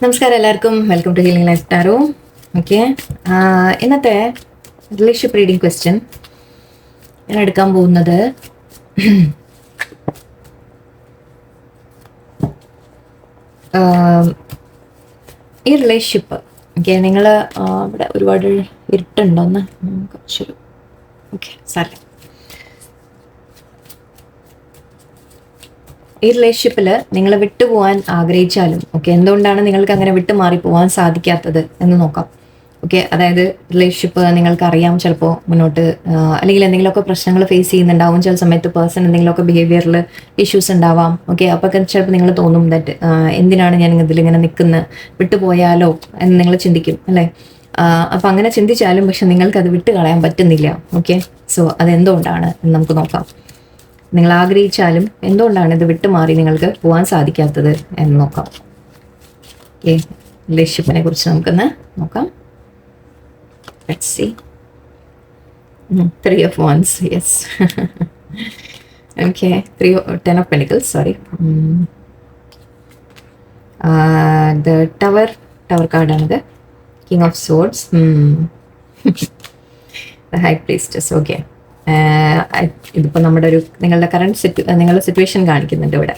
നമസ്കാരം എല്ലാവർക്കും, welcome to healing life tarot. Okay, ഇന്നത്തെ റിലേഷൻഷിപ്പ് റീഡിംഗ് ക്വസ്റ്റ്യൻ ഞാൻ എടുക്കാൻ പോകുന്നത് ഈ റിലേഷൻഷിപ്പ് ഓക്കെ, നിങ്ങൾ ഇവിടെ ഒരുപാട് ഇരുട്ടുണ്ടോന്ന് കുറച്ചൊരു ഓക്കെ സാറേ. ഈ റിലേഷൻഷിപ്പിൽ നിങ്ങൾ വിട്ടുപോകാൻ ആഗ്രഹിച്ചാലും ഓക്കെ, എന്തുകൊണ്ടാണ് നിങ്ങൾക്ക് അങ്ങനെ വിട്ടുമാറി പോകാൻ സാധിക്കാത്തത് എന്ന് നോക്കാം. ഓക്കെ, അതായത് റിലേഷൻഷിപ്പ് നിങ്ങൾക്കറിയാം ചിലപ്പോൾ മുന്നോട്ട് അല്ലെങ്കിൽ എന്തെങ്കിലുമൊക്കെ പ്രശ്നങ്ങൾ ഫേസ് ചെയ്യുന്നുണ്ടാവും. ചില സമയത്ത് പേഴ്സൺ എന്തെങ്കിലുമൊക്കെ ബിഹേവിയറിൽ ഇഷ്യൂസ് ഉണ്ടാവാം. ഓക്കെ, അപ്പോൾ ചിലപ്പോൾ നിങ്ങൾ തോന്നും ദാറ്റ് എന്തിനാണ് ഞാൻ ഇതിലിങ്ങനെ നിൽക്കുന്നത്, വിട്ടുപോയാലോ എന്ന് നിങ്ങൾ ചിന്തിക്കും അല്ലേ. അപ്പം അങ്ങനെ ചിന്തിച്ചാലും പക്ഷെ നിങ്ങൾക്കത് വിട്ട് കളയാൻ പറ്റുന്നില്ല. ഓക്കെ, സോ അതെന്തുകൊണ്ടാണ് എന്ന് നമുക്ക് നോക്കാം. നിങ്ങൾ ആഗ്രഹിച്ചാലും എന്തുകൊണ്ടാണ് ഇത് വിട്ടുമാറി നിങ്ങൾക്ക് പോകാൻ സാധിക്കാത്തത് എന്ന് നോക്കാം. ഓക്കെ, റിലേഷൻഷിപ്പിനെ കുറിച്ച് നമുക്കൊന്ന് നോക്കാം. Let's see. 3 of Wands, yes. Okay, 10 of Pentacles, sorry. The tower കാർഡാണിത്. King of Swords, the High Priestess. Okay, ഇതിപ്പോൾ നമ്മുടെ നിങ്ങളുടെ നിങ്ങളുടെ സിറ്റുവേഷൻ കാണിക്കുന്നുണ്ട് ഇവിടെ.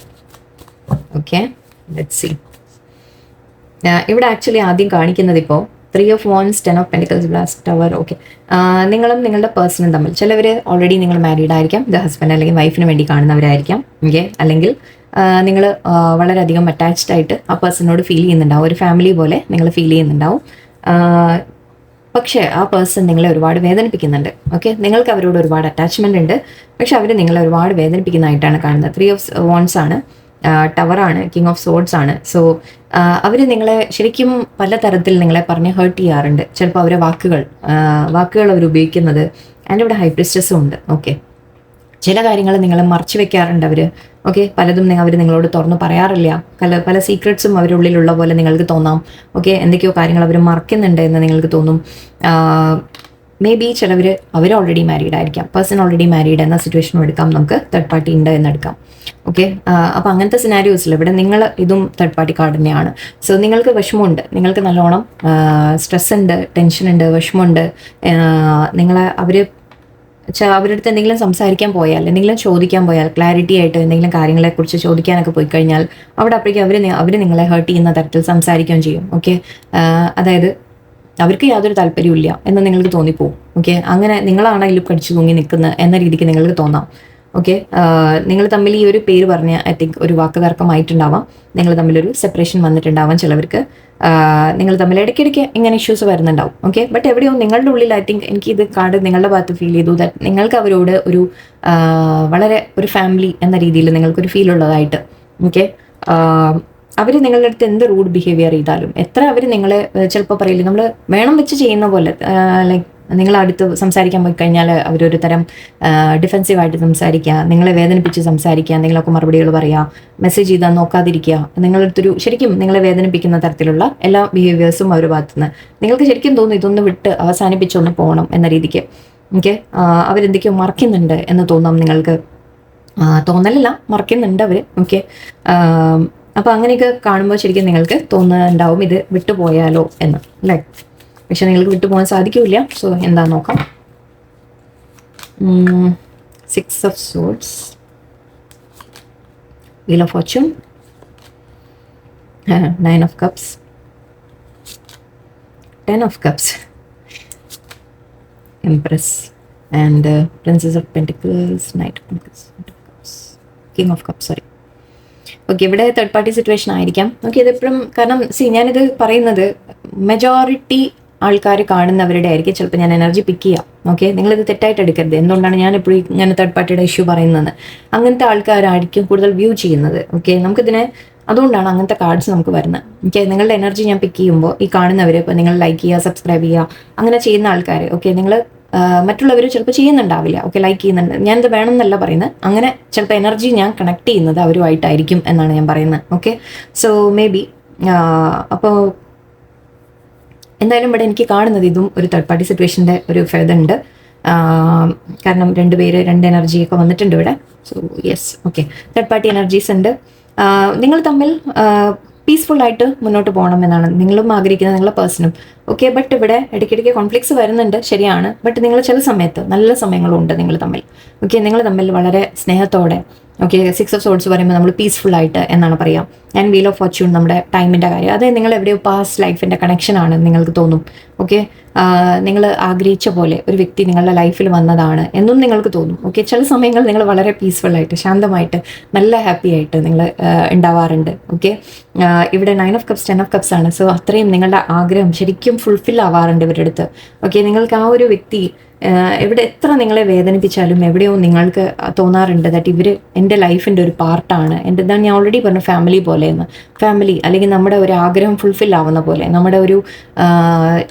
Okay, let's see. ഇവിടെ ആക്ച്വലി ആദ്യം കാണിക്കുന്നത് ഇപ്പോൾ 3 of Wands, 10 of Pentacles, Brass Tower. Okay, നിങ്ങളും നിങ്ങളുടെ പേഴ്സണും തമ്മിൽ ചിലവർ ഓൾറെഡി നിങ്ങൾ മാരീഡ് ആയിരിക്കാം, ഇത് ഹസ്ബൻഡ് അല്ലെങ്കിൽ വൈഫിന് വേണ്ടി കാണുന്നവരായിരിക്കാം. ഓക്കെ, അല്ലെങ്കിൽ നിങ്ങൾ വളരെയധികം അറ്റാച്ച്ഡ് ആയിട്ട് ആ പേഴ്സണിനോട് ഫീൽ ചെയ്യുന്നുണ്ടാവും, ഒരു ഫാമിലി പോലെ നിങ്ങൾ ഫീൽ ചെയ്യുന്നുണ്ടാവും. പക്ഷേ ആ പേഴ്സൺ നിങ്ങളെ ഒരുപാട് വേദനിപ്പിക്കുന്നുണ്ട്. ഓക്കെ, നിങ്ങൾക്ക് അവരോട് ഒരുപാട് അറ്റാച്ച്മെൻ്റ് ഉണ്ട്, പക്ഷെ അവർ നിങ്ങളെ ഒരുപാട് വേദനിപ്പിക്കുന്നതായിട്ടാണ് കാണുന്നത്. 3 of Wands ആണ്, ടവറാണ്, King of Swords ആണ്. സോ അവർ നിങ്ങളെ ശരിക്കും പലതരത്തിൽ നിങ്ങളെ പറഞ്ഞ് ഹേർട്ട് ചെയ്യാറുണ്ട്. ചിലപ്പോൾ അവരെ വാക്കുകൾ അവർ ഉപയോഗിക്കുന്നത്. അതിൻ്റെ ഇവിടെ ഹൈ പ്രിസ്റ്റസും ഉണ്ട്. ഓക്കെ, ചില കാര്യങ്ങൾ നിങ്ങളെ മറച്ചു വെക്കാറുണ്ട് അവർ. ഓക്കെ, പലതും അവർ നിങ്ങളോട് തുറന്ന് പറയാറില്ല. പല സീക്രട്സും അവരുടെ ഉള്ളിലുള്ള പോലെ നിങ്ങൾക്ക് തോന്നാം. ഓക്കെ, എന്തൊക്കെയോ കാര്യങ്ങൾ അവർ മറക്കുന്നുണ്ട് എന്ന് നിങ്ങൾക്ക് തോന്നും. മേ ബി അവർ ഓൾറെഡി മാരീഡ് ആയിരിക്കാം, പേഴ്സൺ ഓൾറെഡി മാരീഡ് എന്ന സിറ്റുവേഷനും എടുക്കാം. നമുക്ക് തേർഡ് പാർട്ടി ഉണ്ട് എന്നെടുക്കാം. ഓക്കെ, അപ്പോൾ അങ്ങനത്തെ സിനാരിയോസിൽ ഇവിടെ നിങ്ങൾ ഇതും തേർഡ് പാർട്ടി കാർഡ് തന്നെയാണ്. സോ നിങ്ങൾക്ക് വിഷമമുണ്ട്, നിങ്ങൾക്ക് നല്ലോണം സ്ട്രെസ് ഉണ്ട്, ടെൻഷൻ ഉണ്ട്, വിഷമമുണ്ട്. അവരുടെ അടുത്ത് എന്തെങ്കിലും സംസാരിക്കാൻ പോയാൽ, എന്തെങ്കിലും ചോദിക്കാൻ പോയാൽ, ക്ലാരിറ്റി ആയിട്ട് എന്തെങ്കിലും കാര്യങ്ങളെക്കുറിച്ച് ചോദിക്കാനൊക്കെ പോയി കഴിഞ്ഞാൽ അവിടെ അപ്പോഴേക്കും അവർ നിങ്ങളെ ഹേർട്ട് ചെയ്യുന്ന തരത്തിൽ സംസാരിക്കുകയും ചെയ്യും. ഓക്കെ, അതായത് അവർക്ക് യാതൊരു താല്പര്യമില്ല എന്ന് നിങ്ങൾക്ക് തോന്നിപ്പോവും. ഓക്കെ, അങ്ങനെ നിങ്ങളാണ് അതിൽ കടിച്ചു തൂങ്ങി നിൽക്കുന്നത് എന്ന രീതിക്ക് നിങ്ങൾക്ക് തോന്നാം. ഓക്കെ, നിങ്ങൾ തമ്മിൽ ഈ ഒരു പേര് പറഞ്ഞ ഐ തിങ്ക് ഒരു വാക്ക് തർക്കമായിട്ടുണ്ടാവാം, നിങ്ങൾ തമ്മിലൊരു സെപ്പറേഷൻ വന്നിട്ടുണ്ടാവാം. ചിലവർക്ക് നിങ്ങൾ തമ്മിൽ ഇടയ്ക്കിടയ്ക്ക് ഇങ്ങനെ ഇഷ്യൂസ് വരുന്നുണ്ടാവും. ഓക്കെ, ബട്ട് എവിടെയോ നിങ്ങളുടെ ഉള്ളിൽ ഐ തിങ്ക് എനിക്ക് ഇത് കാർഡ് നിങ്ങളുടെ ഭാഗത്ത് ഫീൽ ചെയ്തു ദാറ്റ് നിങ്ങൾക്ക് അവരോട് ഒരു വളരെ ഒരു ഫാമിലി എന്ന രീതിയിൽ നിങ്ങൾക്കൊരു ഫീൽ ഉള്ളതായിട്ട്. ഓക്കെ, അവർ നിങ്ങളുടെ അടുത്ത് എന്ത് റൂഡ് ബിഹേവിയർ ചെയ്താലും, എത്ര അവർ നിങ്ങളെ ചിലപ്പോൾ പറയില്ല, നമ്മൾ വേണം വെച്ച് ചെയ്യുന്ന പോലെ, ലൈക്ക് നിങ്ങളടുത്ത് സംസാരിക്കാൻ പോയി കഴിഞ്ഞാൽ അവരൊരു തരം ഡിഫെൻസീവായിട്ട് സംസാരിക്കുക, നിങ്ങളെ വേദനിപ്പിച്ച് സംസാരിക്കുക, എന്തെങ്കിലുമൊക്കെ മറുപടികൾ പറയുക, മെസ്സേജ് ചെയ്താൽ നോക്കാതിരിക്കുക, നിങ്ങളടുത്തൊരു ശരിക്കും നിങ്ങളെ വേദനിപ്പിക്കുന്ന തരത്തിലുള്ള എല്ലാ ബിഹേവിയേഴ്സും അവർ ഭാഗത്തുനിന്ന് നിങ്ങൾക്ക് ശരിക്കും തോന്നും ഇതൊന്ന് വിട്ട് അവസാനിപ്പിച്ചൊന്ന് പോകണം എന്ന രീതിക്ക്. ഓക്കെ, അവരെന്തൊക്കെയോ മറക്കുന്നുണ്ട് എന്ന് തോന്നാം നിങ്ങൾക്ക്. തോന്നലല്ല, മറക്കുന്നുണ്ട് അവർ. ഓക്കെ, അപ്പോൾ അങ്ങനെയൊക്കെ കാണുമ്പോൾ ശരിക്കും നിങ്ങൾക്ക് തോന്നുന്നുണ്ടാവും ഇത് വിട്ടുപോയാലോ എന്ന്, അല്ലേ. പക്ഷെ നിങ്ങൾക്ക് വിട്ടുപോകാൻ സാധിക്കില്ല. സോ എന്താ നോക്കാം. 6 of Swords, Wheel of Fortune, 9 of Cups, 10 of Cups, Empress, and Princess of Pentacles, Knight of Pentacles, King of Cups, sorry. Okay, ഇവിടെ തേർഡ് പാർട്ടി സിറ്റുവേഷൻ ആയിരിക്കാം. ഓക്കെ, ഇതെപ്പോഴും കാരണം ഞാനിത് പറയുന്നത് മെജോറിറ്റി ആൾക്കാർ കാണുന്നവരുടെ ആയിരിക്കും ചിലപ്പോൾ ഞാൻ എനർജി പിക്ക് ചെയ്യാം. ഓക്കെ, നിങ്ങളിത് തെറ്റായിട്ട് എടുക്കരുത്. എന്തുകൊണ്ടാണ് ഞാൻ എപ്പോഴും ഇങ്ങനെ തേർഡ് പാർട്ടിയുടെ ഇഷ്യൂ പറയുന്നത്? അങ്ങനത്തെ ആൾക്കാരായിരിക്കും കൂടുതൽ വ്യൂ ചെയ്യുന്നത്. ഓക്കെ, നമുക്കിതിനെ അതുകൊണ്ടാണ് അങ്ങനത്തെ കാർഡ്സ് നമുക്ക് വരുന്നത്. ഓക്കെ, നിങ്ങളുടെ എനർജി ഞാൻ പിക്ക് ചെയ്യുമ്പോൾ ഈ കാണുന്നവർ, ഇപ്പോൾ നിങ്ങൾ ലൈക്ക് ചെയ്യുക, സബ്സ്ക്രൈബ് ചെയ്യുക, അങ്ങനെ ചെയ്യുന്ന ആൾക്കാർ, ഓക്കെ, നിങ്ങൾ മറ്റുള്ളവർ ചിലപ്പോൾ ചെയ്യുന്നുണ്ടാവില്ല. ഓക്കെ, ലൈക്ക് ചെയ്യുന്നുണ്ട്, ഞാനിത് വേണം എന്നല്ല പറയുന്നത്. അങ്ങനെ ചിലപ്പോൾ എനർജി ഞാൻ കണക്ട് ചെയ്യുന്നത് അവരുമായിട്ടായിരിക്കും എന്നാണ് ഞാൻ പറയുന്നത്. ഓക്കെ, സോ മേ ബി അപ്പോൾ എന്തായാലും ഇവിടെ എനിക്ക് കാണുന്നത് ഇതും ഒരു തേർഡ് പാർട്ടി സിറ്റുവേഷൻ്റെ ഒരു ഫെയ്തുണ്ട്. കാരണം രണ്ട് എനർജിയൊക്കെ വന്നിട്ടുണ്ട് ഇവിടെ. So yes, okay, third party energies ഉണ്ട്. നിങ്ങൾ തമ്മിൽ പീസ്ഫുൾ ആയിട്ട് മുന്നോട്ട് പോകണം എന്നാണ് നിങ്ങളും ആഗ്രഹിക്കുന്നത്, നിങ്ങളുടെ പേഴ്സണും. ഓക്കെ, ബട്ട് ഇവിടെ ഇടയ്ക്കിടയ്ക്ക് കോൺഫ്ലിക്ട്സ് വരുന്നുണ്ട്, ശരിയാണ്. ബട്ട് നിങ്ങൾ ചില സമയത്ത് നല്ല സമയങ്ങളുണ്ട് നിങ്ങൾ തമ്മിൽ. ഓക്കെ, നിങ്ങൾ തമ്മിൽ വളരെ സ്നേഹത്തോടെ, ഓക്കെ, 6 ഓഫ് സോർഡ്സ് പറയുമ്പോൾ നമ്മൾ പീസ്ഫുൾ ആയിട്ട് എന്നാണ് പറയാം. ആൻഡ് വീൽ ഓഫ് ഫോർച്യൂൺ നമ്മുടെ ടൈമിൻ്റെ കാര്യം, അത് നിങ്ങൾ എവിടെയോ പാസ്റ്റ് ലൈഫിൻ്റെ കണക്ഷൻ ആണ് നിങ്ങൾക്ക് തോന്നും. ഓക്കെ, നിങ്ങൾ ആഗ്രഹിച്ച പോലെ ഒരു വ്യക്തി നിങ്ങളുടെ ലൈഫിൽ വന്നതാണ് എന്നും നിങ്ങൾക്ക് തോന്നും. ഓക്കെ, ചില സമയങ്ങൾ നിങ്ങൾ വളരെ പീസ്ഫുൾ ആയിട്ട്, ശാന്തമായിട്ട്, നല്ല ഹാപ്പി ആയിട്ട് നിങ്ങൾ ഉണ്ടാവാറുണ്ട്. ഓക്കെ, ഇവിടെ 9 ഓഫ് കപ്സ് 10 ഓഫ് കപ്സ് ആണ്. സോ അത്രയും നിങ്ങളുടെ ആഗ്രഹം ശരിക്കും ഫുൾഫിൽ ആവാറുണ്ട് ഇവരുടെ അടുത്ത്. ഓക്കെ, നിങ്ങൾക്ക് ആ ഒരു വ്യക്തി എവിടെ എത്ര നിങ്ങളെ വേദനിപ്പിച്ചാലും എവിടെയോ നിങ്ങൾക്ക് തോന്നാറുണ്ട് ദാറ്റ് ഇവർ എൻ്റെ ലൈഫിൻ്റെ ഒരു പാർട്ടാണ്. എൻ്റെ ഇതാണ് ഞാൻ ഓൾറെഡി പറഞ്ഞു, ഫാമിലി പോലെയെന്ന്. ഫാമിലി അല്ലെങ്കിൽ നമ്മുടെ ഒരു ആഗ്രഹം ഫുൾഫിൽ ആവുന്ന പോലെ, നമ്മുടെ ഒരു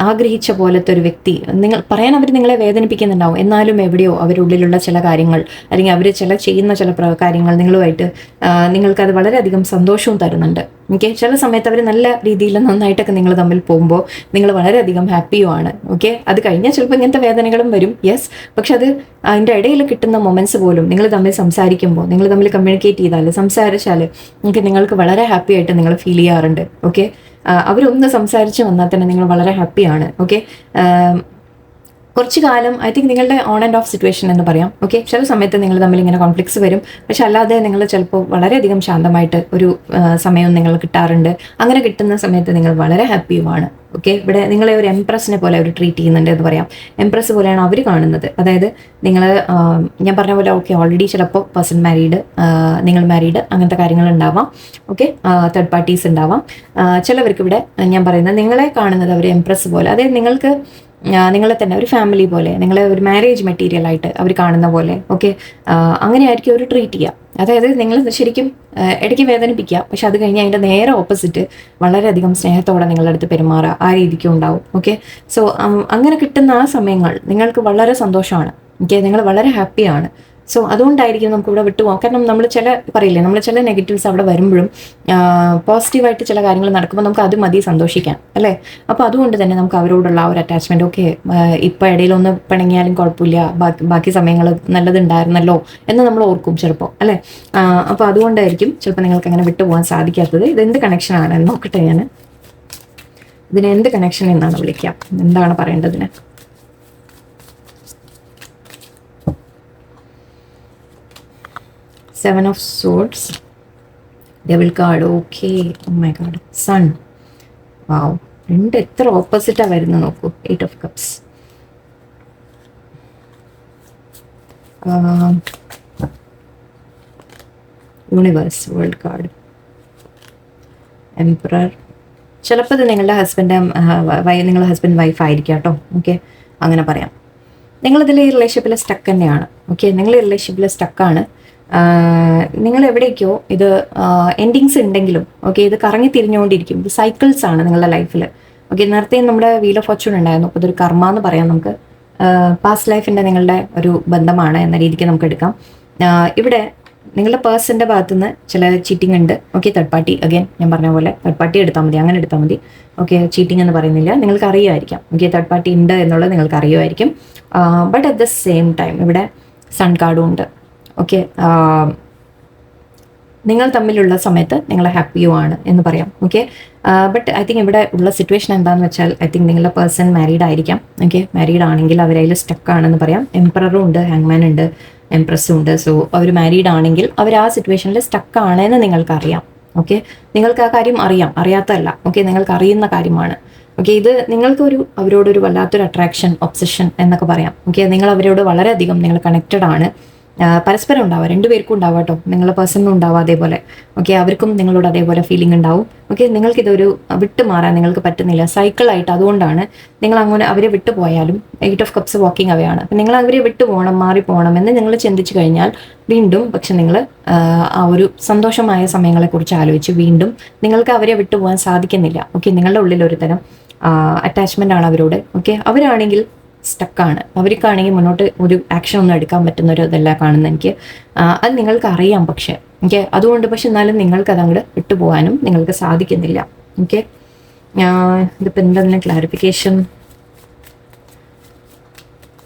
ആഗ്രഹിച്ച പോലത്തെ ഒരു വ്യക്തി നിങ്ങൾ പറയാൻ അവർ നിങ്ങളെ വേദനിപ്പിക്കുന്നുണ്ടാവും. എന്നാലും എവിടെയോ അവരുള്ളിലുള്ള ചില കാര്യങ്ങൾ അല്ലെങ്കിൽ അവർ ചെയ്യുന്ന ചില കാര്യങ്ങൾ നിങ്ങളുമായിട്ട് നിങ്ങൾക്കത് വളരെയധികം സന്തോഷവും തരുന്നുണ്ട്. ഓക്കെ, ചില സമയത്ത് അവർ നല്ല രീതിയിൽ നന്നായിട്ടൊക്കെ നിങ്ങൾ തമ്മിൽ പോകുമ്പോൾ നിങ്ങൾ വളരെയധികം ഹാപ്പിയുമാണ്. ഓക്കെ, അത് കഴിഞ്ഞാൽ ചിലപ്പോൾ ഇങ്ങനത്തെ വേദനകളും വരും, യെസ്. പക്ഷെ അത് അതിൻ്റെ ഇടയിൽ കിട്ടുന്ന മൊമെന്റ്സ് പോലും നിങ്ങൾ തമ്മിൽ സംസാരിക്കുമ്പോൾ, നിങ്ങൾ തമ്മിൽ കമ്മ്യൂണിക്കേറ്റ് ചെയ്താൽ, സംസാരിച്ചാൽ നിങ്ങൾക്ക് വളരെ ഹാപ്പി ആയിട്ട് നിങ്ങൾ ഫീൽ ചെയ്യാറുണ്ട്. ഓക്കെ, അവരൊന്ന് സംസാരിച്ച് വന്നാൽ തന്നെ നിങ്ങൾ വളരെ ഹാപ്പിയാണ്. ഓക്കെ, കുറച്ച് കാലം ഐ തിങ്ക് നിങ്ങളുടെ ഓൺ ആൻഡ് ഓഫ് സിറ്റുവേഷൻ എന്ന് പറയാം. ഓക്കെ, ചില സമയത്ത് നിങ്ങൾ തമ്മിൽ ഇങ്ങനെ കോൺഫ്ലിക്ട്സ് വരും, പക്ഷെ അല്ലാതെ നിങ്ങൾ ചിലപ്പോൾ വളരെയധികം ശാന്തമായിട്ട് ഒരു സമയം നിങ്ങൾ കിട്ടാറുണ്ട്. അങ്ങനെ കിട്ടുന്ന സമയത്ത് നിങ്ങൾ വളരെ ഹാപ്പിയുമാണ്. ഓക്കെ, ഇവിടെ നിങ്ങളെ ഒരു എംപ്രസിനെ പോലെ അവർ ട്രീറ്റ് ചെയ്യുന്നുണ്ട് എന്ന് പറയാം. എംപ്രസ് പോലെയാണ് അവർ കാണുന്നത്. അതായത് നിങ്ങൾ ഞാൻ പറഞ്ഞ പോലെ ഓക്കെ, ഓൾറെഡി ചിലപ്പോൾ പേഴ്സൺ മാരീഡ്, നിങ്ങൾ മാരീഡ്, അങ്ങനത്തെ കാര്യങ്ങൾ ഉണ്ടാവാം. ഓക്കെ, തേർഡ് പാർട്ടീസ് ഉണ്ടാവാം. ചിലവർക്ക് ഇവിടെ ഞാൻ പറയുന്നത് നിങ്ങളെ കാണുന്നത് അവർ എംപ്രസ് പോലെ, അതായത് നിങ്ങൾക്ക് നിങ്ങളെ തന്നെ ഒരു ഫാമിലി പോലെ, നിങ്ങളെ ഒരു മാരേജ് മെറ്റീരിയൽ ആയിട്ട് അവർ കാണുന്ന പോലെ. ഓക്കെ, അങ്ങനെയായിരിക്കും അവർ ട്രീറ്റ് ചെയ്യുക. അതായത് നിങ്ങൾ ശരിക്കും ഇടയ്ക്ക് വേദനിപ്പിക്കുക, പക്ഷെ അത് കഴിഞ്ഞ് അതിൻ്റെ നേരെ ഓപ്പോസിറ്റ് വളരെയധികം സ്നേഹത്തോടെ നിങ്ങളുടെ അടുത്ത് പെരുമാറുക, ആ രീതിക്കും ഉണ്ടാവും. ഓക്കെ, സോ അങ്ങനെ കിട്ടുന്ന ആ സമയങ്ങൾ നിങ്ങൾക്ക് വളരെ സന്തോഷമാണ്. ഓക്കെ, നിങ്ങൾ വളരെ ഹാപ്പിയാണ്. സോ അതുകൊണ്ടായിരിക്കും നമുക്ക് ഇവിടെ വിട്ടുപോകാം. കാരണം നമ്മൾ പറയില്ലേ, നമ്മൾ ചില നെഗറ്റീവ്സ് അവിടെ വരുമ്പോഴും പോസിറ്റീവായിട്ട് ചില കാര്യങ്ങൾ നടക്കുമ്പോൾ നമുക്ക് അത് മതി സന്തോഷിക്കാൻ, അല്ലേ? അപ്പോൾ അതുകൊണ്ട് തന്നെ നമുക്ക് അവരോടുള്ള ആ ഒരു അറ്റാച്ച്മെൻറ്റ്, ഓക്കെ, ഇപ്പോൾ ഇടയിലൊന്ന് പിണങ്ങിയാലും കുഴപ്പമില്ല, ബാക്കി സമയങ്ങൾ നല്ലതുണ്ടായിരുന്നല്ലോ എന്ന് നമ്മൾ ഓർക്കും ചിലപ്പോൾ, അല്ലേ? അപ്പോൾ അതുകൊണ്ടായിരിക്കും ചിലപ്പോൾ നിങ്ങൾക്ക് അങ്ങനെ വിട്ടുപോകാൻ സാധിക്കാത്തത്. ഇതെന്ത് കണക്ഷനാണ് എന്ന് നോക്കട്ടെ ഞാൻ. ഇതിനെ എന്ത് കണക്ഷൻ എന്നാണ് വിളിക്കാം, എന്താണ് പറയേണ്ടതിന്? Seven of Swords, Devil card, okay, oh my god, Sun, wow, രണ്ട് എത്ര ഓപ്പോസിറ്റാ വരുന്നത് നോക്കൂ. 8 of Cups, Universe, World card, Emperor. ചിലപ്പോൾ ഇത് നിങ്ങളുടെ നിങ്ങളുടെ ഹസ്ബൻഡ് വൈഫ് ആയിരിക്കാം കേട്ടോ. ഓക്കെ, അങ്ങനെ പറയാം. നിങ്ങളിതിൽ ഈ റിലേഷൻഷിപ്പിൽ സ്റ്റക്ക് തന്നെയാണ്. ഓക്കെ, നിങ്ങൾ ഈ റിലേഷൻഷിപ്പിൽ സ്റ്റക്കാണ്. നിങ്ങൾ എവിടേക്കോ ഇത് എൻഡിങ്സ് ഉണ്ടെങ്കിലും ഓക്കെ, ഇത് കറങ്ങി തിരിഞ്ഞുകൊണ്ടിരിക്കും. ഇത് സൈക്കിൾസ് ആണ് നിങ്ങളുടെ ലൈഫിൽ. ഓക്കെ, നേരത്തെ നമ്മുടെ വീൽ ഓഫ് ഫോർച്യൂൺ ഉണ്ടായിരുന്നു. അപ്പോൾ ഇതൊരു കർമ്മ എന്ന് പറയാം നമുക്ക്. പാസ്റ്റ് ലൈഫിൻ്റെ നിങ്ങളുടെ ഒരു ബന്ധമാണ് എന്ന രീതിക്ക് നമുക്ക് എടുക്കാം. ഇവിടെ നിങ്ങളുടെ പേഴ്സൻ്റെ ഭാഗത്തുനിന്ന് ചില ചീറ്റിംഗ് ഉണ്ട്. ഓക്കെ, തേർഡ് പാർട്ടി, അഗൈൻ ഞാൻ പറഞ്ഞ പോലെ തേർഡ് പാർട്ടി എടുത്താൽ മതി, അങ്ങനെ എടുത്താൽ മതി. ഓക്കെ, ചീറ്റിംഗ് എന്ന് പറയുന്നില്ല, നിങ്ങൾക്ക് അറിയുമായിരിക്കാം. ഓക്കെ, തേർഡ് പാർട്ടി ഉണ്ട് എന്നുള്ളത് നിങ്ങൾക്ക് അറിയുമായിരിക്കും. But at the same time ഇവിടെ സൺ കാർഡും ഉണ്ട്. ഓക്കെ, നിങ്ങൾ തമ്മിലുള്ള സമയത്ത് നിങ്ങൾ ഹാപ്പിയുമാണ് എന്ന് പറയാം. ഓക്കെ, ബട്ട് ഐ തിങ്ക് ഇവിടെ ഉള്ള സിറ്റുവേഷൻ എന്താണെന്ന് വെച്ചാൽ ഐ തിങ്ക് നിങ്ങളുടെ പേഴ്സൺ മാരീഡ് ആയിരിക്കാം. ഓക്കെ, മാരീഡ് ആണെങ്കിൽ അവരതിൽ സ്റ്റക്കാണെന്ന് പറയാം. എംപററും ഉണ്ട്, ഹാങ്മാൻ ഉണ്ട്, എംപ്രസ്സും ഉണ്ട്. സോ അവർ മാരീഡ് ആണെങ്കിൽ അവർ ആ സിറ്റുവേഷനിൽ സ്റ്റക്കാണെന്ന് നിങ്ങൾക്കറിയാം. ഓക്കെ, നിങ്ങൾക്ക് ആ കാര്യം അറിയാം, അറിയാത്തതല്ല. ഓക്കെ, നിങ്ങൾക്ക് അറിയുന്ന കാര്യമാണ്. ഓക്കെ, ഇത് നിങ്ങൾക്കൊരു അവരോടൊരു വല്ലാത്തൊരു അട്രാക്ഷൻ, ഒബ്സഷൻ എന്നൊക്കെ പറയാം. ഓക്കെ, നിങ്ങൾ അവരോട് വളരെയധികം നിങ്ങൾ കണക്റ്റഡ് ആണ്. പരസ്പരം ഉണ്ടാവുക, രണ്ടുപേർക്കും ഉണ്ടാവുക കേട്ടോ. നിങ്ങളുടെ പേഴ്സണിനും ഉണ്ടാവുക അതേപോലെ. ഓക്കെ, അവർക്കും നിങ്ങളോട് അതേപോലെ ഫീലിംഗ് ഉണ്ടാവും. ഓക്കെ, നിങ്ങൾക്കിതൊരു വിട്ടുമാറാൻ നിങ്ങൾക്ക് പറ്റുന്നില്ല, സൈക്കിളായിട്ട്. അതുകൊണ്ടാണ് നിങ്ങൾ അങ്ങനെ അവരെ വിട്ടുപോയാലും 8 ഓഫ് കപ്സ് വാക്കിംഗ് അവേ ആണ്. അപ്പം നിങ്ങൾ അവരെ വിട്ടുപോകണം, മാറിപ്പോകണം എന്ന് നിങ്ങൾ ചിന്തിച്ചു കഴിഞ്ഞാൽ വീണ്ടും പക്ഷെ നിങ്ങൾ ആ ഒരു സന്തോഷമായ സമയങ്ങളെക്കുറിച്ച് ആലോചിച്ച് വീണ്ടും നിങ്ങൾക്ക് അവരെ വിട്ടുപോകാൻ സാധിക്കുന്നില്ല. ഓക്കെ, നിങ്ങളുടെ ഉള്ളിൽ ഒരു തരം അറ്റാച്ച്മെൻ്റ് ആണ് അവരോട്. ഓക്കെ, അവരാണെങ്കിൽ സ്റ്റക്കാണ്. അവർക്കാണെങ്കിൽ മുന്നോട്ട് ഒരു ആക്ഷൻ ഒന്നും എടുക്കാൻ പറ്റുന്ന ഒരു ഇതല്ല കാണുന്നത് എനിക്ക്. അത് നിങ്ങൾക്ക് അറിയാം, പക്ഷെ ഓക്കെ, അതുകൊണ്ട് പക്ഷെ എന്നാലും നിങ്ങൾക്ക് അതങ്ങോട്ട് വിട്ടുപോകാനും നിങ്ങൾക്ക് സാധിക്കുന്നില്ല. ഓക്കെ, ഇതിപ്പോൾ എന്തെങ്കിലും ക്ലാരിഫിക്കേഷൻ?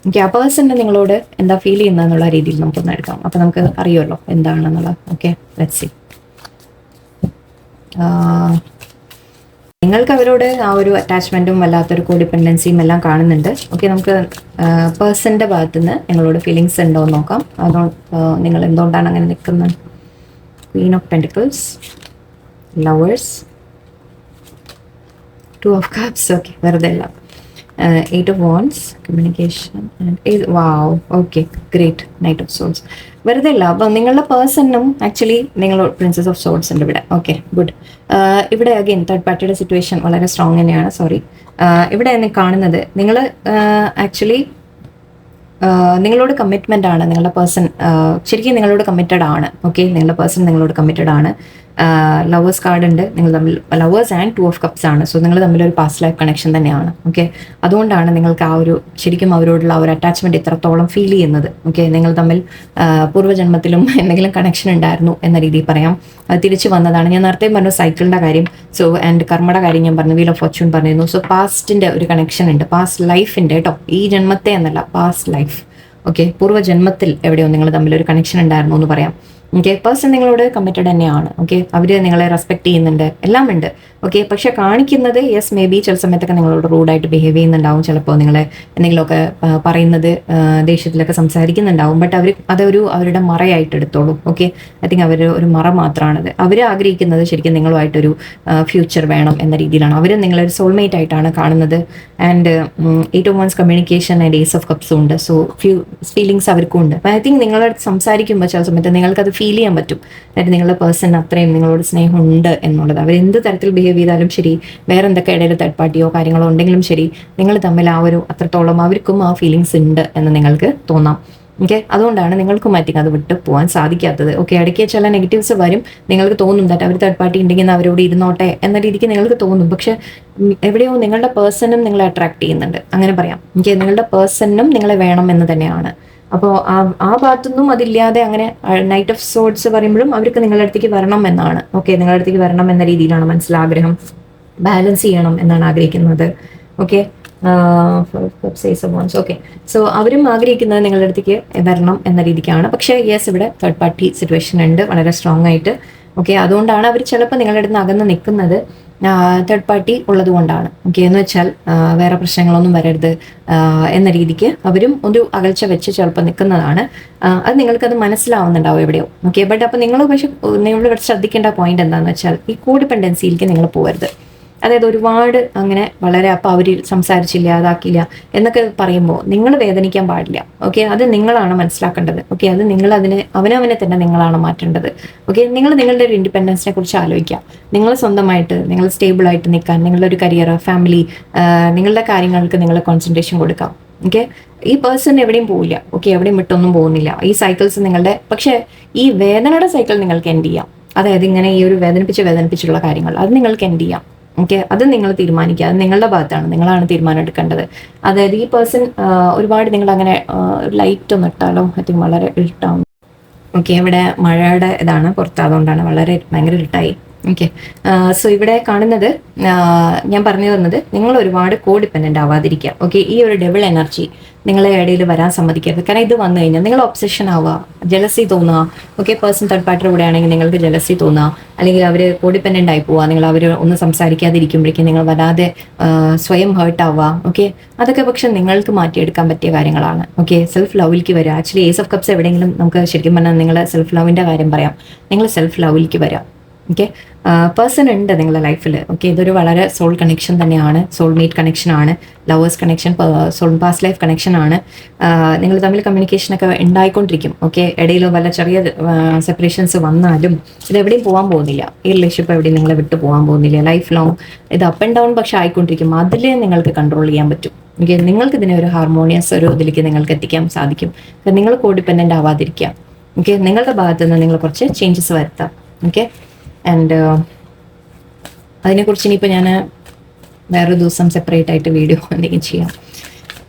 ഓക്കെ, ആ പേഴ്സണിന് നിങ്ങളോട് എന്താ ഫീൽ ചെയ്യുന്നതെന്നുള്ള രീതിയിൽ നമുക്കൊന്ന് എടുക്കാം. അപ്പോൾ നമുക്ക് അറിയുമല്ലോ എന്താണെന്നുള്ളത്. Okay, let's see. നിങ്ങൾക്ക് അവരോട് ആ ഒരു അറ്റാച്ച്മെൻറ്റും വല്ലാത്തൊരു കോഡിപ്പെൻഡൻസിയും എല്ലാം കാണുന്നുണ്ട്. ഓക്കെ, നമുക്ക് പേഴ്സൻ്റെ ഭാഗത്തു നിന്ന് നിങ്ങളോട് ഫീലിങ്സ് ഉണ്ടോ എന്ന് നോക്കാം. അതോ നിങ്ങൾ എന്തുകൊണ്ടാണ് അങ്ങനെ നിൽക്കുന്നത്? Queen of pentacles, lovers, two of cups. Okay, വെറുതെ അല്ല. 8 of Wands, communication, and wow, okay, great, Knight of Swords. വെറുതെ അല്ല. അപ്പം നിങ്ങളുടെ പേഴ്സണും ആക്ച്വലി നിങ്ങൾ പ്രിൻസസ് ഓഫ് സോർഡ്സ് ഉണ്ട് ഇവിടെ. Okay, good. ഇവിടെ അഗെയിൻ തേർഡ് പാർട്ടിയുടെ സിറ്റുവേഷൻ വളരെ സ്ട്രോങ് തന്നെയാണ്. സോറി, ഇവിടെ എന്നെ കാണുന്നത് നിങ്ങൾ ആക്ച്വലി നിങ്ങളോട് കമ്മിറ്റ്മെൻ്റ് ആണ്. നിങ്ങളുടെ പേഴ്സൺ ശരിക്കും നിങ്ങളോട് കമ്മിറ്റഡ് ആണ്. ഓക്കെ, നിങ്ങളുടെ പേഴ്സൺ നിങ്ങളോട് കമ്മിറ്റഡ് ആണ്. ലവേഴ്സ് കാർഡ് ഉണ്ട്. നിങ്ങൾ തമ്മിൽ ലവേഴ്സ് ആൻഡ് 2 of Cups ആണ്. സോ നിങ്ങൾ തമ്മിൽ ഒരു പാസ്റ്റ് ലൈഫ് കണക്ഷൻ തന്നെയാണ്. ഓക്കെ, അതുകൊണ്ടാണ് നിങ്ങൾക്ക് ആ ഒരു ശരിക്കും അവരോടുള്ള ആ ഒരു അറ്റാച്ച്മെൻറ്റ് ഇത്രത്തോളം ഫീൽ ചെയ്യുന്നത്. ഓക്കെ, നിങ്ങൾ തമ്മിൽ പൂർവ്വജന്മത്തിലും എന്തെങ്കിലും കണക്ഷൻ ഉണ്ടായിരുന്നു എന്ന രീതിയിൽ പറയാം. അത് തിരിച്ചു വന്നതാണ്. ഞാൻ നേരത്തെ പറഞ്ഞു സൈക്കിളിൻ്റെ കാര്യം. സോ ആൻഡ് കർമ്മയുടെ കാര്യം ഞാൻ പറഞ്ഞു, വീൽ ഓഫ് ഫോർച്യൂൺ പറഞ്ഞിരുന്നു. സോ പാസ്റ്റിൻ്റെ ഒരു കണക്ഷൻ ഉണ്ട്, പാസ്റ്റ് ലൈഫിൻ്റെ കേട്ടോ, ഈ ജന്മത്തെ എന്നല്ല, പാസ്റ്റ് ലൈഫ്. ഓക്കെ, പൂർവ്വജന്മത്തിൽ എവിടെയോ നിങ്ങൾ തമ്മിലൊരു കണക്ഷൻ ഉണ്ടായിരുന്നു എന്ന് പറയാം. ഓക്കെ, പേഴ്സൺ നിങ്ങളോട് കമ്മിറ്റഡ് തന്നെയാണ്. ഓക്കെ, അവർ നിങ്ങളെ റെസ്പെക്ട് ചെയ്യുന്നുണ്ട്, എല്ലാം ഉണ്ട്. ഓക്കെ, പക്ഷെ കാണിക്കുന്നത് യെസ് മേ ബി ചില സമയത്തൊക്കെ നിങ്ങളോട് റൂഡായിട്ട് ബിഹേവ് ചെയ്യുന്നുണ്ടാവും. ചിലപ്പോൾ നിങ്ങളെ എന്തെങ്കിലുമൊക്കെ പറയുന്നത് ദേഷ്യത്തിലൊക്കെ സംസാരിക്കുന്നുണ്ടാവും. ബട്ട് അതൊരു അവരുടെ മറയായിട്ട് എടുത്തോളൂ. ഓക്കെ, ഐ തിങ്ക് അവർ ഒരു മറ മാത്രമാണത്. അവർ ആഗ്രഹിക്കുന്നത് ശരിക്കും നിങ്ങളുമായിട്ടൊരു ഫ്യൂച്ചർ വേണം എന്ന രീതിയിലാണ്. അവർ നിങ്ങളൊരു സോൾമേറ്റ് ആയിട്ടാണ് കാണുന്നത്. And 8 of Wands communication and Ace of Cups ഉണ്ട്. സോ ഫീലിങ്സ് അവർക്കും ഉണ്ട്. ഐ തിങ്ക് നിങ്ങളോട് സംസാരിക്കുമ്പോൾ ചില സമയത്ത് നിങ്ങൾക്കത് ഫീൽ ചെയ്യാൻ പറ്റും. അതായത് നിങ്ങളുടെ പേഴ്സൺ അത്രയും നിങ്ങളോട് സ്നേഹമുണ്ട് എന്നുള്ളത്. അവർ എന്ത് തരത്തിൽ ബിഹേവ് ചെയ്താലും ശരി, വേറെ എന്തൊക്കെ ഇടയിൽ തേർഡ് പാർട്ടിയോ കാര്യങ്ങളോ ഉണ്ടെങ്കിലും ശരി, നിങ്ങൾ തമ്മിൽ ആ ഒരു അത്രത്തോളം അവർക്കും ആ ഫീലിങ്സ് ഉണ്ട് എന്ന് നിങ്ങൾക്ക് തോന്നാം. ഓക്കെ, അതുകൊണ്ടാണ് നിങ്ങൾക്കും മാറ്റിങ് അത് വിട്ട് പോകാൻ സാധിക്കാത്തത്. ഓക്കെ, ഇടയ്ക്ക് ചില നെഗറ്റീവ്സ് വരും. നിങ്ങൾക്ക് തോന്നും ദാറ്റ് അവർ തേർഡ് പാർട്ടി ഉണ്ടെങ്കിൽ അവരോട് ഇരുന്നോട്ടെ എന്ന രീതിക്ക് നിങ്ങൾക്ക് തോന്നും. പക്ഷെ എവിടെയോ നിങ്ങളുടെ പേഴ്സണും നിങ്ങളെ അട്രാക്ട് ചെയ്യുന്നുണ്ട്, അങ്ങനെ പറയാം. ഓക്കെ, നിങ്ങളുടെ പേഴ്സണും നിങ്ങളെ വേണം എന്ന് തന്നെയാണ്. അപ്പോൾ ആ ഭാഗത്തൊന്നും അതില്ലാതെ അങ്ങനെ നൈറ്റ് ഓഫ് സോർഡ്സ് പറയുമ്പോഴും അവർക്ക് നിങ്ങളുടെ അടുത്തേക്ക് വരണം എന്നാണ്. ഓക്കെ, നിങ്ങളുടെ അടുത്തേക്ക് വരണം എന്ന രീതിയിലാണ് മനസ്സിലാഗ്രഹം. ബാലൻസ് ചെയ്യണം എന്നാണ് ആഗ്രഹിക്കുന്നത്. ഓക്കെ, ഓക്കെ, സോ അവരും ആഗ്രഹിക്കുന്നത് നിങ്ങളുടെ അടുത്തേക്ക് വരണം എന്ന രീതിക്കാണ്. പക്ഷേ യെസ്, ഇവിടെ തേർഡ് പാർട്ടി സിറ്റുവേഷൻ ഉണ്ട് വളരെ സ്ട്രോങ് ആയിട്ട്. ഓക്കെ, അതുകൊണ്ടാണ് അവർ ചിലപ്പോൾ നിങ്ങളുടെ അടുത്ത് അകന്ന് നിൽക്കുന്നത്. തേർഡ് പാർട്ടി ഉള്ളത് കൊണ്ടാണ്. ഓക്കെ, എന്ന് വെച്ചാൽ വേറെ പ്രശ്നങ്ങളൊന്നും വരരുത് എന്ന രീതിക്ക് അവരും ഒരു അകൽച്ച വെച്ച് ചിലപ്പോൾ നിൽക്കുന്നതാണ്. അത് നിങ്ങൾക്കത് മനസ്സിലാവുന്നുണ്ടാവും എവിടെയോ. ഓക്കെ, ബട്ട് അപ്പോൾ നിങ്ങൾ പക്ഷെ നിങ്ങൾ ശ്രദ്ധിക്കേണ്ട പോയിന്റ് എന്താണെന്ന് വെച്ചാൽ ഈ കോഡിപ്പെൻഡൻസിയിലേക്ക് നിങ്ങൾ പോകരുത്. അതായത് ഒരുപാട് അങ്ങനെ വളരെ അപ്പോൾ അവർ സംസാരിച്ചില്ല, അതാക്കില്ല എന്നൊക്കെ പറയുമ്പോൾ നിങ്ങൾ വേദനിക്കാൻ പാടില്ല. ഓക്കെ, അത് നിങ്ങളാണ് മനസ്സിലാക്കേണ്ടത്. ഓക്കെ, അത് അവനവനെ തന്നെ നിങ്ങളാണ് മാറ്റേണ്ടത്. ഓക്കെ, നിങ്ങൾ നിങ്ങളുടെ ഒരു ഇൻഡിപെൻഡൻസിനെ കുറിച്ച് ആലോചിക്കുക. നിങ്ങൾ സ്വന്തമായിട്ട് നിങ്ങൾ സ്റ്റേബിളായിട്ട് നിൽക്കാൻ, നിങ്ങളുടെ ഒരു കരിയർ, ഫാമിലി, നിങ്ങളുടെ കാര്യങ്ങൾക്ക് നിങ്ങൾ കോൺസെൻട്രേഷൻ കൊടുക്കാം. ഓക്കെ, ഈ പേഴ്സൺ എവിടെയും പോവില്ല. ഓക്കെ, എവിടെയും വിട്ടൊന്നും പോകുന്നില്ല. ഈ സൈക്കിൾസ് നിങ്ങളുടെ, പക്ഷേ ഈ വേദനയുടെ സൈക്കിൾ നിങ്ങൾക്ക് എൻഡ് ചെയ്യാം. അതായത് ഇങ്ങനെ ഈ ഒരു വേദനിപ്പിച്ചുള്ള കാര്യങ്ങൾ അത് നിങ്ങൾക്ക് എൻഡ് ചെയ്യാം. ഓക്കെ, അത് നിങ്ങൾ തീരുമാനിക്കുക. അത് നിങ്ങളുടെ ഭാഗത്താണ്, നിങ്ങളാണ് തീരുമാനം എടുക്കേണ്ടത്. അതായത് ഈ പേഴ്സൺ ഒരുപാട് നിങ്ങൾ അങ്ങനെ ലൈറ്റ് ഒന്ന് ഇട്ടാലോ ഐ തിങ്ക് വളരെ ഇരുട്ടാവും. ഓക്കെ, ഇവിടെ മഴയുടെ ഇതാണ് പുറത്ത്, അതുകൊണ്ടാണ് ഭയങ്കര ഇരുട്ടായി. ഓക്കെ, സോ ഇവിടെ കാണുന്നത് ഞാൻ പറഞ്ഞു തന്നത് നിങ്ങൾ ഒരുപാട് കോഡിപ്പെൻഡൻ്റ് ആവാതിരിക്കുക. ഓക്കെ, ഈ ഒരു ഡബിൾ എനർജി നിങ്ങളെ ഇടയിൽ വരാൻ സമ്മതിക്കരുത്. കാരണം ഇത് വന്നു കഴിഞ്ഞാൽ നിങ്ങൾ ഒബ്സഷൻ ആവുക, ജലസി തോന്നുക. ഓക്കെ, പേഴ്സൺ തേർഡ് പാർട്ടിയുടെ കൂടെ ആണെങ്കിൽ നിങ്ങൾക്ക് ജലസി തോന്നുക, അല്ലെങ്കിൽ അവർ കോഡിപ്പെൻഡൻ്റ് ആയി പോവുക, നിങ്ങൾ അവർ ഒന്നും സംസാരിക്കാതിരിക്കുമ്പോഴേക്കും നിങ്ങൾ വരാതെ സ്വയം ഹേർട്ട് ആവുക. ഓക്കെ, അതൊക്കെ പക്ഷെ നിങ്ങൾക്ക് മാറ്റിയെടുക്കാൻ പറ്റിയ കാര്യങ്ങളാണ്. ഓക്കെ, സെൽഫ് ലവിലേക്ക് വരിക. ആക്ച്വലി ഏസ് ഓഫ് കപ്സ് എവിടെയെങ്കിലും നമുക്ക് ശരിക്കും പറഞ്ഞാൽ നിങ്ങളെ സെൽഫ് ലവിൻ്റെ കാര്യം പറയാം. നിങ്ങൾ സെൽഫ് ലവിലേക്ക് വരാം. ഓക്കെ, പേഴ്സൺ ഉണ്ട് നിങ്ങളുടെ ലൈഫിൽ. ഓക്കെ, ഇതൊരു വളരെ സോൾ കണക്ഷൻ തന്നെയാണ്, സോൾമേറ്റ് കണക്ഷനാണ്, lovers connection, soul past life കണക്ഷനാണ്. നിങ്ങൾ തമ്മിൽ കമ്മ്യൂണിക്കേഷനൊക്കെ ഉണ്ടായിക്കൊണ്ടിരിക്കും. ഓക്കെ, ഇടയിൽ വല്ല ചെറിയ സെപ്പറേഷൻസ് വന്നാലും ഇത് എവിടെയും പോകാൻ പോകുന്നില്ല. ഈ റിലേഷൻഷിപ്പ് എവിടെയും നിങ്ങളെ വിട്ടു പോകാൻ പോകുന്നില്ല. ലൈഫ് ലോങ് ഇത് അപ്പ് ആൻഡ് ഡൗൺ പക്ഷെ ആയിക്കൊണ്ടിരിക്കും. അതിൽ നിങ്ങൾക്ക് കൺട്രോൾ ചെയ്യാൻ പറ്റും. ഓക്കെ, നിങ്ങൾക്ക് ഇതിനെ ഒരു ഹാർമോണിയസ് ഒരു ഇതിലേക്ക് നിങ്ങൾക്ക് എത്തിക്കാൻ സാധിക്കും. നിങ്ങൾ കോഡിപ്പെൻഡൻ്റ് ആവാതിരിക്കുക. ഓക്കെ, നിങ്ങളുടെ ഭാഗത്ത് നിന്ന് നിങ്ങൾ കുറച്ച് ചേഞ്ചസ് വരുത്താം. ഓക്കെ, ആൻഡ് അതിനെക്കുറിച്ച് ഇനിയിപ്പോൾ ഞാൻ വേറൊരു ദിവസം സെപ്പറേറ്റ് ആയിട്ട് വീഡിയോ എന്തെങ്കിലും ചെയ്യാം.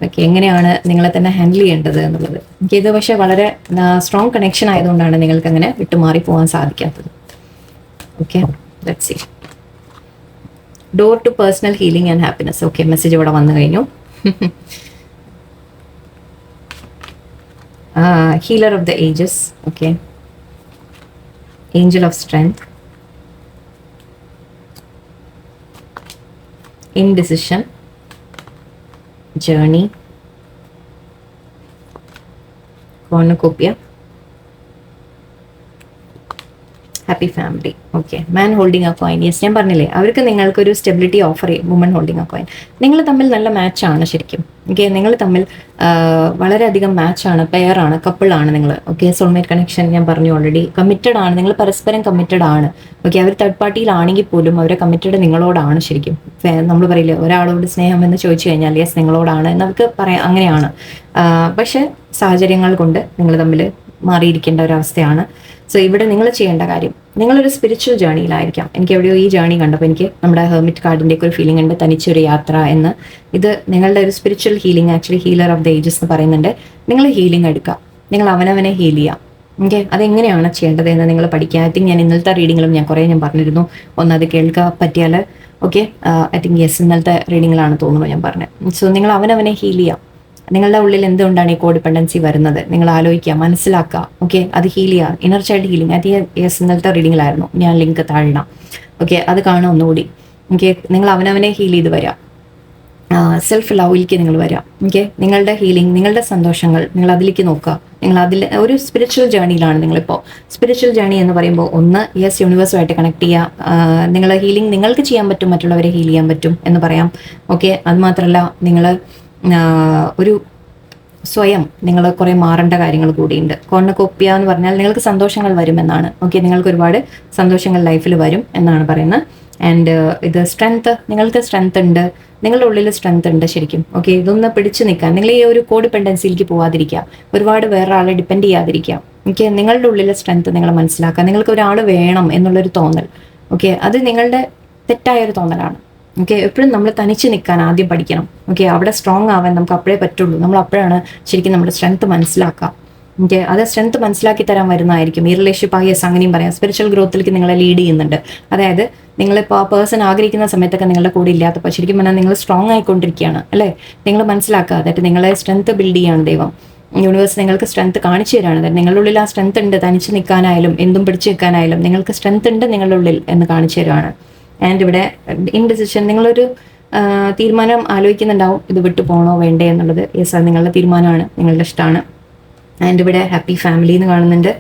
ഓക്കെ, എങ്ങനെയാണ് നിങ്ങളെ തന്നെ ഹാൻഡിൽ ചെയ്യേണ്ടത് എന്നുള്ളത്. എനിക്ക് ഇത് പക്ഷേ വളരെ സ്ട്രോങ് കണക്ഷൻ ആയതുകൊണ്ടാണ് നിങ്ങൾക്ക് അങ്ങനെ വിട്ടുമാറി പോകാൻ സാധിക്കാത്തത്. Okay, let's see. Door to personal healing and happiness. Okay, message ഇവിടെ വന്നു കഴിഞ്ഞു. Healer of the ages. Okay, angel of strength, indecision, journey, cornucopia, happy family. Okay, man holding a coin. Yes, ഞാൻ പറഞ്ഞില്ലേ അവർക്ക് നിങ്ങൾക്കൊരു സ്റ്റെബിലിറ്റി ഓഫർ ചെയ്യും. Woman holding a coin. നിങ്ങൾ തമ്മിൽ നല്ല മാച്ചാണ് ശരിക്കും. ഓക്കെ, നിങ്ങൾ തമ്മിൽ വളരെയധികം മാച്ചാണ്, പെയറാണ്, കപ്പിളാണ് നിങ്ങൾ. ഓക്കെ, സോൾമേറ്റ് കണക്ഷൻ ഞാൻ പറഞ്ഞു ഓൾറെഡി. കമ്മിറ്റഡ് ആണ് നിങ്ങൾ, പരസ്പരം കമ്മിറ്റഡ് ആണ്. ഓക്കെ, അവർ തേർഡ് പാർട്ടിയിലാണെങ്കിൽ പോലും അവരെ കമ്മിറ്റഡ് നിങ്ങളോടാണ് ശരിക്കും. നമ്മൾ പറയില്ലേ ഒരാളോട് സ്നേഹം എന്ന് ചോദിച്ചു കഴിഞ്ഞാൽ യെസ് നിങ്ങളോടാണ് എന്നവർക്ക് പറയാം, അങ്ങനെയാണ്. പക്ഷെ സാഹചര്യങ്ങൾ കൊണ്ട് നിങ്ങൾ തമ്മിൽ മാറിയിരിക്കേണ്ട ഒരവസ്ഥയാണ്. സോ ഇവിടെ നിങ്ങൾ ചെയ്യേണ്ട കാര്യം, നിങ്ങളൊരു സ്പിരിച്വൽ ജേണിയിലായിരിക്കാം. എനിക്ക് എവിടെയോ ഈ ജേണി കണ്ടപ്പോൾ എനിക്ക് നമ്മുടെ ഹെർമിറ്റ് കാർഡിൻ്റെ ഒക്കെ ഒരു ഫീലിംഗ് ഉണ്ട്, തനിച്ചൊരു യാത്ര എന്ന്. ഇത് നിങ്ങളുടെ ഒരു spiritual healing, actually healer of the ages എന്ന് പറയുന്നുണ്ട്. നിങ്ങൾ ഹീലിംഗ് എടുക്കുക, നിങ്ങൾ അവനവനെ ഹീൽ ചെയ്യുക. ഓക്കെ, അതെങ്ങനെയാണ് ചെയ്യേണ്ടത് എന്ന് നിങ്ങൾ പഠിക്കുക. ഐ തിങ്ക് ഞാൻ ഇന്നലത്തെ റീഡിങ്ങിലും ഞാൻ പറഞ്ഞിരുന്നു, ഒന്നത് കേൾക്കാൻ പറ്റിയാൽ. ഓക്കെ, ഐ തിങ്ക് യെസ് ഇന്നലത്തെ റീഡിങ്ങിലാണ് തോന്നുന്നു ഞാൻ പറഞ്ഞത്. സോ നിങ്ങൾ അവനവനെ ഹീൽ ചെയ്യുക. നിങ്ങളുടെ ഉള്ളിൽ എന്തുകൊണ്ടാണ് ഈ കോഡിപെൻഡൻസി വരുന്നത് നിങ്ങൾ ആലോചിക്കുക, മനസ്സിലാക്കുക. ഓക്കെ, അത് ഹീൽ ചെയ്യുക. ഇന്നർ ചൈൽഡ് ഹീലിംഗ്, അത് യെസ് ഇന്നലത്തെ റീഡിങ്ങിലായിരുന്നു. ഞാൻ ലിങ്ക് താഴണം. ഓക്കെ, അത് കാണാം ഒന്നുകൂടി. ഓക്കെ, നിങ്ങൾ അവനവനെ ഹീൽ ചെയ്ത് വരിക, സെൽഫ് ലവിലേക്ക് നിങ്ങൾ വരിക. ഓക്കെ, നിങ്ങളുടെ ഹീലിംഗ്, നിങ്ങളുടെ സന്തോഷങ്ങൾ നിങ്ങൾ അതിലേക്ക് നോക്കുക. നിങ്ങൾ അതിൽ ഒരു സ്പിരിച്വൽ ജേണിയിലാണ് നിങ്ങളിപ്പോൾ. സ്പിരിച്വൽ ജേണി എന്ന് പറയുമ്പോൾ ഒന്ന് യെസ് യൂണിവേഴ്സുമായിട്ട് കണക്ട് ചെയ്യുക. നിങ്ങളെ ഹീലിംഗ് നിങ്ങൾക്ക് ചെയ്യാൻ പറ്റും, മറ്റുള്ളവരെ ഹീൽ ചെയ്യാൻ പറ്റും എന്ന് പറയാം. ഓക്കെ, അത് മാത്രമല്ല നിങ്ങൾ ഒരു സ്വയം നിങ്ങൾ കുറേ മാറേണ്ട കാര്യങ്ങൾ കൂടിയുണ്ട്. കോർണുകോപ്പിയ എന്ന് പറഞ്ഞാൽ നിങ്ങൾക്ക് സന്തോഷങ്ങൾ വരുമെന്നാണ്. ഓക്കെ, നിങ്ങൾക്ക് ഒരുപാട് സന്തോഷങ്ങൾ ലൈഫിൽ വരും എന്നാണ് പറയുന്നത്. ആൻഡ് ഇത് സ്ട്രെങ്ത്, നിങ്ങൾക്ക് സ്ട്രെങ്ത് ഉണ്ട്, നിങ്ങളുടെ ഉള്ളിൽ സ്ട്രെങ്ത് ഉണ്ട് ശരിക്കും. ഓക്കെ, ഇതൊന്ന് പിടിച്ചു നിൽക്കാൻ, നിങ്ങൾ ഈ ഒരു കോഡിപെൻഡൻസിയിലേക്ക് പോവാതിരിക്കുക, ഒരുപാട് വേറെ ആളെ ഡിപ്പെൻഡ് ചെയ്യാതിരിക്കുക. ഓക്കെ, നിങ്ങളുടെ ഉള്ളിലെ സ്ട്രെങ്ത് നിങ്ങൾ മനസ്സിലാക്കുക. നിങ്ങൾക്ക് ഒരാൾ വേണം എന്നുള്ളൊരു തോന്നൽ, ഓക്കെ, അത് നിങ്ങളുടെ തെറ്റായൊരു തോന്നലാണ്. ഓക്കെ, എപ്പോഴും നമ്മൾ തനിച്ച് നിൽക്കാൻ ആദ്യം പഠിക്കണം. ഓക്കെ, അവിടെ സ്ട്രോങ് ആവാൻ നമുക്ക് അപ്പോഴേ പറ്റുള്ളൂ. നമ്മൾ അപ്പോഴാണ് ശരിക്കും നമ്മുടെ സ്ട്രെങ്ത് മനസ്സിലാക്കുക. ഓക്കെ, അത് സ്ട്രെങ്ത് മനസ്സിലാക്കി തരാൻ വരുന്നതായിരിക്കും ഈ റിലേഷൻഷിപ്പ്. യെസ്, അങ്ങനെയും പറയാം. സ്പിരിച്വൽ ഗ്രോത്തിലേക്ക് നിങ്ങളെ ലീഡ് ചെയ്യുന്നുണ്ട്. അതായത് നിങ്ങളിപ്പോൾ ആ പേഴ്സൺ ആഗ്രഹിക്കുന്ന സമയത്തൊക്കെ നിങ്ങളുടെ കൂടെ ഇല്ലാത്തപ്പോൾ ശരിക്കും പറഞ്ഞാൽ നിങ്ങൾ സ്ട്രോങ് ആയിക്കൊണ്ടിരിക്കുകയാണ് അല്ലേ. നിങ്ങൾ മനസ്സിലാക്കുക, അതായത് നിങ്ങളെ സ്ട്രെങ്ത് ബിൽഡ് ചെയ്യാണ് ദൈവം, യൂണിവേഴ്സ് നിങ്ങൾക്ക് സ്ട്രെങ്ത് കാണിച്ചു തരാണ്. അതായത് നിങ്ങളുടെ ഉള്ളിൽ ആ സ്ട്രെങ്ത് ഉണ്ട്, തനിച്ച് നിൽക്കാനായാലും എന്തും പിടിച്ചു നിൽക്കാനായാലും നിങ്ങൾക്ക് സ്ട്രെങ്ത് ഉണ്ട് നിങ്ങളുടെ ഉള്ളിൽ എന്ന് കാണിച്ചു തരുവാണ്. ആൻഡ് ഇവിടെ ഇൻഡിസിഷൻ, നിങ്ങളൊരു തീരുമാനം ആലോചിക്കുന്നുണ്ടാവും, ഇത് വിട്ടു പോകണോ വേണ്ടേ എന്നുള്ളത്. യെസ്, അത് നിങ്ങളുടെ തീരുമാനമാണ്, നിങ്ങളുടെ ഇഷ്ടമാണ്. ആൻഡ് ഇവിടെ ഹാപ്പി ഫാമിലി എന്ന് കാണുന്നുണ്ട്.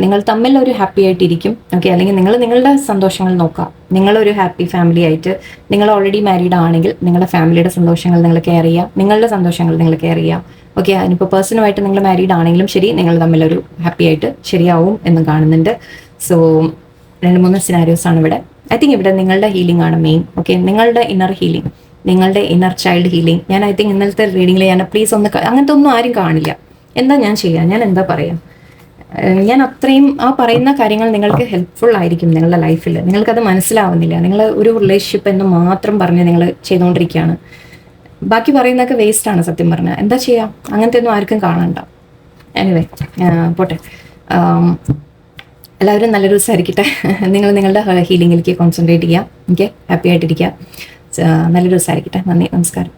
നിങ്ങൾ തമ്മിൽ ഒരു ഹാപ്പി ആയിട്ടിരിക്കും. ഓക്കെ, അല്ലെങ്കിൽ നിങ്ങൾ നിങ്ങളുടെ സന്തോഷങ്ങൾ നോക്കുക. നിങ്ങളൊരു ഹാപ്പി ഫാമിലി ആയിട്ട്, നിങ്ങൾ ഓൾറെഡി മാരീഡ് ആണെങ്കിൽ നിങ്ങളുടെ ഫാമിലിയുടെ സന്തോഷങ്ങൾ നിങ്ങൾ കെയർ ചെയ്യുക, നിങ്ങളുടെ സന്തോഷങ്ങൾ നിങ്ങൾ കെയർ ചെയ്യുക. ഓക്കെ, അതിനിപ്പോൾ പേഴ്സണുമായിട്ട് നിങ്ങൾ മാരീഡ് ആണെങ്കിലും ശരി, നിങ്ങൾ തമ്മിലൊരു ഹാപ്പി ആയിട്ട് ശരിയാവും എന്ന് കാണുന്നുണ്ട്. സോ 2-3 സിനാരിയോസ് ആണ് ഇവിടെ. ഐ തിങ്ക് ഇവിടെ നിങ്ങളുടെ ഹീലിംഗ് ആണ് മെയിൻ. ഓക്കെ, നിങ്ങളുടെ ഇന്നർ ഹീലിംഗ്, നിങ്ങളുടെ ഇന്നർ ചൈൽഡ് ഹീലിംഗ്. ഞാൻ ഐ തിങ്ക് ഇന്നലത്തെ റീഡിങ്ങിൽ ഞാൻ പ്ലീസ് ഒന്ന് അങ്ങനത്തെ ഒന്നും ആരും കാണില്ല. എന്താ ഞാൻ ചെയ്യുക, ഞാൻ എന്താ പറയുക, ഞാൻ അത്രയും ആ പറയുന്ന കാര്യങ്ങൾ നിങ്ങൾക്ക് ഹെൽപ്ഫുൾ ആയിരിക്കും നിങ്ങളുടെ ലൈഫിൽ. നിങ്ങൾക്കത് മനസ്സിലാവുന്നില്ല. നിങ്ങൾ ഒരു റിലേഷൻഷിപ്പ് എന്ന് മാത്രം പറഞ്ഞ് നിങ്ങൾ ചെയ്തുകൊണ്ടിരിക്കുകയാണ്. ബാക്കി പറയുന്നതൊക്കെ വേസ്റ്റ് ആണ് സത്യം പറഞ്ഞാൽ. എന്താ ചെയ്യുക, അങ്ങനത്തെ ഒന്നും ആർക്കും കാണണ്ട. എനിവേ, പോട്ടെ. എല്ലാവരും നല്ല ദിവസമായിരിക്കട്ടെ. നിങ്ങൾ നിങ്ങളുടെ ഹീലിംഗിലേക്ക് കോൺസെൻട്രേറ്റ് ചെയ്യുക. ഓക്കെ, ഹാപ്പി ആയിട്ടിരിക്കുക. നല്ലൊരു ദിവസമായിരിക്കട്ടെ. നന്ദി, നമസ്കാരം.